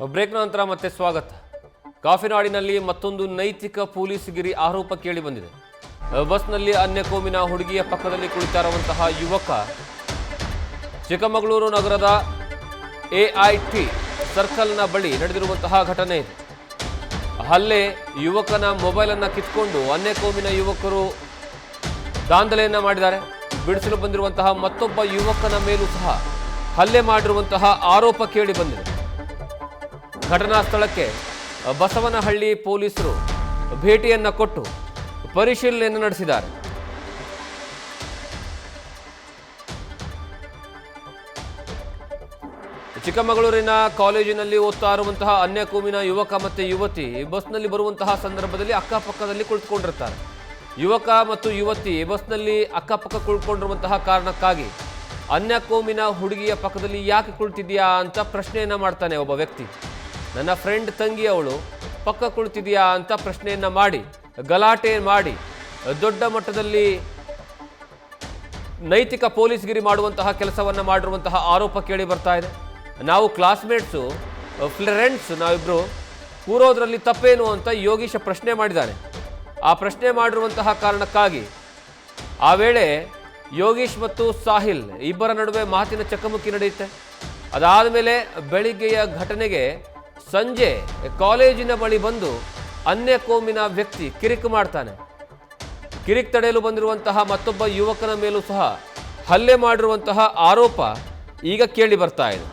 Break ನಂತರ ಮತ್ತೆ ಸ್ವಾಗತ. ಕಾಫಿನಾಡಿನಲ್ಲಿ ಮತ್ತೊಂದು ನೈತಿಕ ಪೊಲೀಸ್ಗಿರಿ ಆರೋಪ ಕೇಳಿ ಬಂದಿದೆ. ಬಸ್ನಲ್ಲಿ ಅನ್ಯ ಕೋಮಿನ ಹುಡುಗಿಯ ಪಕ್ಕದಲ್ಲಿ ಕುಳಿತಿರುವಂತಹ ಯುವಕ ಚಿಕ್ಕಮಗಳೂರು ನಗರದ ಎಐಟಿ ಸರ್ಕಲ್ನ ಬಳಿ ನಡೆದಿರುವಂತಹ ಘಟನೆ ಇದೆ. ಹಲ್ಲೆ, ಯುವಕನ ಮೊಬೈಲ್ ಅನ್ನು ಕಿತ್ಕೊಂಡು ಅನ್ಯ ಕೋಮಿನ ಯುವಕರು ದಾಂಧಲೆಯನ್ನ ಮಾಡಿದ್ದಾರೆ. ಬಿಡಿಸಲು ಬಂದಿರುವಂತಹ ಮತ್ತೊಬ್ಬ ಯುವಕನ ಮೇಲೂ ಸಹ ಹಲ್ಲೆ ಮಾಡಿರುವಂತಹ ಆರೋಪ ಕೇಳಿ ಬಂದಿದೆ. ಘಟನಾ ಸ್ಥಳಕ್ಕೆ ಬಸವನಹಳ್ಳಿ ಪೊಲೀಸರು ಭೇಟಿಯನ್ನ ಕೊಟ್ಟು ಪರಿಶೀಲನೆಯನ್ನು ನಡೆಸಿದ್ದಾರೆ. ಚಿಕ್ಕಮಗಳೂರಿನ ಕಾಲೇಜಿನಲ್ಲಿ ಓದ್ತಾ ಇರುವಂತಹ ಅನ್ಯ ಕೋಮಿನ ಯುವಕ ಮತ್ತು ಯುವತಿ ಬಸ್ನಲ್ಲಿ ಬರುವಂತಹ ಸಂದರ್ಭದಲ್ಲಿ ಅಕ್ಕಪಕ್ಕದಲ್ಲಿ ಕುಳಿತುಕೊಂಡಿರ್ತಾರೆ. ಯುವಕ ಮತ್ತು ಯುವತಿ ಬಸ್ನಲ್ಲಿ ಅಕ್ಕಪಕ್ಕ ಕುಳಿತುಕೊಂಡಿರುವಂತಹ ಕಾರಣಕ್ಕಾಗಿ ಅನ್ಯ ಕೋಮಿನ ಹುಡುಗಿಯ ಪಕ್ಕದಲ್ಲಿ ಯಾಕೆ ಕುಳಿತಿದ್ಯಾ ಅಂತ ಪ್ರಶ್ನೆಯನ್ನ ಮಾಡ್ತಾನೆ ಒಬ್ಬ ವ್ಯಕ್ತಿ. ನನ್ನ ಫ್ರೆಂಡ್ ತಂಗಿ ಅವಳು ಪಕ್ಕ ಕುಳಿತಿದ್ಯಾ ಅಂತ ಪ್ರಶ್ನೆಯನ್ನ ಮಾಡಿ ಗಲಾಟೆ ಮಾಡಿ ದೊಡ್ಡ ಮಟ್ಟದಲ್ಲಿ ನೈತಿಕ ಪೊಲೀಸ್ಗಿರಿ ಮಾಡುವಂತಹ ಕೆಲಸವನ್ನ ಮಾಡಿರುವಂತಹ ಆರೋಪ ಕೇಳಿ ಬರ್ತಾ ಇದೆ. ನಾವು ಕ್ಲಾಸ್ಮೇಟ್ಸು, ಫ್ರೆಂಡ್ಸ್, ನಾವಿಬ್ರು ಕೂರೋದ್ರಲ್ಲಿ ತಪ್ಪೇನು ಅಂತ ಯೋಗೀಶ ಪ್ರಶ್ನೆ ಮಾಡಿದ್ದಾನೆ. ಆ ಪ್ರಶ್ನೆ ಮಾಡಿರುವಂತಹ ಕಾರಣಕ್ಕಾಗಿ ಆ ವೇಳೆ ಯೋಗೀಶ್ ಮತ್ತು ಸಾಹಿಲ್ ಇಬ್ಬರ ನಡುವೆ ಮಾತಿನ ಚಕಮಕಿ ನಡೆಯುತ್ತೆ. ಅದಾದ ಮೇಲೆ ಬೆಳಿಗ್ಗೆಯ ಘಟನೆಗೆ ಸಂಜೆ ಕಾಲೇಜಿನ ಬಳಿ ಬಂದು ಅನ್ಯ ಕೋಮಿನ ವ್ಯಕ್ತಿ ಕಿರಿಕ್ ಮಾಡ್ತಾನೆ. ಕಿರಿಕ್ ತಡೆಯಲು ಬಂದಿರುವಂತಹ ಮತ್ತೊಬ್ಬ ಯುವಕನ ಮೇಲೂ ಸಹ ಹಲ್ಲೆ ಮಾಡಿರುವಂತಹ ಆರೋಪ ಈಗ ಕೇಳಿ ಬರ್ತಾ ಇದೆ.